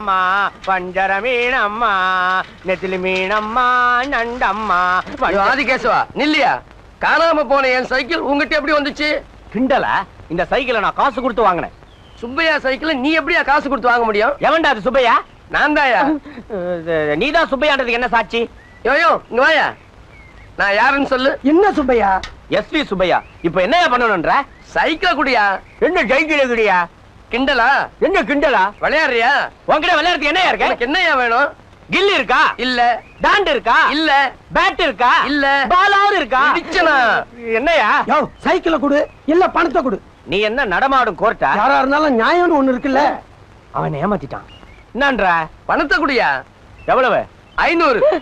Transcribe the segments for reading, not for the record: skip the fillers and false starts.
அம்மா பஞ்சர மீனம்மா நெத்திலி மீனம்மா நண்டம்மா. ஆதிகேசவா நில்லியா, காணாம போன என் சைக்கிள் உங்ககிட்ட எப்படி வந்துச்சு? கிண்டல, இந்த சைக்கிளை நான் காசு கொடுத்து வாங்கினேன். சுப்பையா சைக்கிள் நீ எப்படியா காசு கொடுத்து வாங்க முடியும்? எவன்டா அது சுப்பையா? நான் தாயா. நீதான் சுப்பையான்றதுக்கு என்ன சாட்சி? யோயோ இங்க வாயா, நான் யாருன்னு சொல்லு. என்ன சுப்பையா? எஸ்வி சுப்பையா. இப்ப என்னையா பண்ணணும்ன்ற? சைக்கிள குடியா. என்ன சைக்கிள் குடியா? கிண்டலா? என்ன கிண்டலா? விளையாடுறியா? உன்கிட்ட விளையாடுறதுக்கு என்னையா இருக்கு? எனக்கு என்னையா வேணும்? கில் இருக்கா? இல்ல. டாண்ட் இருக்கா? இல்ல. பேட் இருக்கா? இல்ல. பாலாவது இருக்கா? இடிச்சனா? என்னையா? யோ சைக்கிளை கொடு, இல்ல பணத்தை கொடு. நீ என்ன நடமாடும் கோர்ட்டா? யாரா இருந்தாலும் நியாயம்னு ஒண்ணு இருக்குல்ல. அவன் ஏமாத்திட்டான். என்னன்ற? பணத்தை குடியா. எவ்வளவு? 500.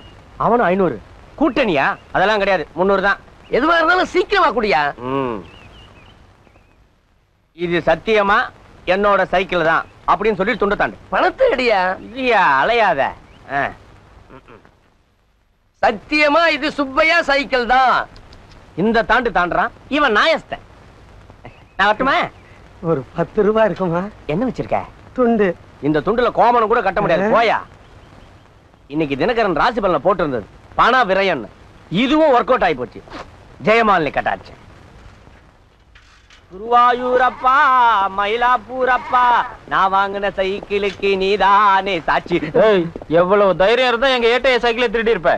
அவனும் 500. கூட்டணியா? அதெல்லாம் கிடையாது, 300 தான். எதுவா இருந்தாலும் சீக்கிரமா குடியா. இது சத்தியமா என்னோட சைக்கிள் தான் அப்படின்னு சொல்லி துண்டு தாண்டு. பணத்தை அடியா. இல்லையா, அலையாத. சத்தியமா இது சுப்பையா சைக்கிள் தான். இந்த தாண்டு தாண்டுறான் இவன். நாயஸ்த நான் வரட்டுமா? ஒரு 10 ரூபாய் இருக்குமா? என்ன வச்சிருக்க? துண்டு. இந்த துண்டுல கோமனம் கூட கட்ட முடியாது, போயா. இன்னைக்கு தினகரன் ராசி பலனை போட்டு இருந்தது பண விரயன். இதுவும் ஒர்க் அவுட் ஆகி போச்சு. ஜெயமாலினி கட்டாச்சு. குருவாயூரப்பா மயிலாப்பூரப்பா, நான் வாங்கின சைக்கிளுக்கு நீதானே சாட்சி. எவ்வளவு தைரியம் இருந்தா எங்க ஏட்டைய சைக்கிளை திருடி இருப்ப?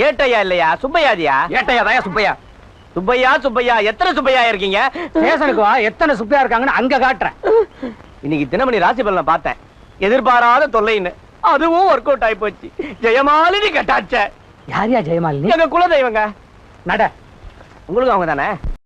ஏட்டையா இல்லையா, சுப்பையாதியா? ஏட்டையா தாயா சுப்பையா. சுப்பையா சுப்பையா, எத்தனை சுப்பையா இருக்கீங்க? ஸ்டேஷனுக்கு வா, எத்தனை சுப்பையா இருக்காங்கன்னு அங்க காட்டுறேன். இன்னைக்கு தினமணி ராசி பலனை பார்த்தேன். எதிர்பாராத தொல்லைன்னு அதுவும் ஒர்க் அவுட் ஆகி போச்சு. ஜெயமாலினி கட்டாச்ச. யாரியா ஜெயமாலினி? எங்க குலதெய்வங்க. நட. உங்களுக்கு அவங்க தானே?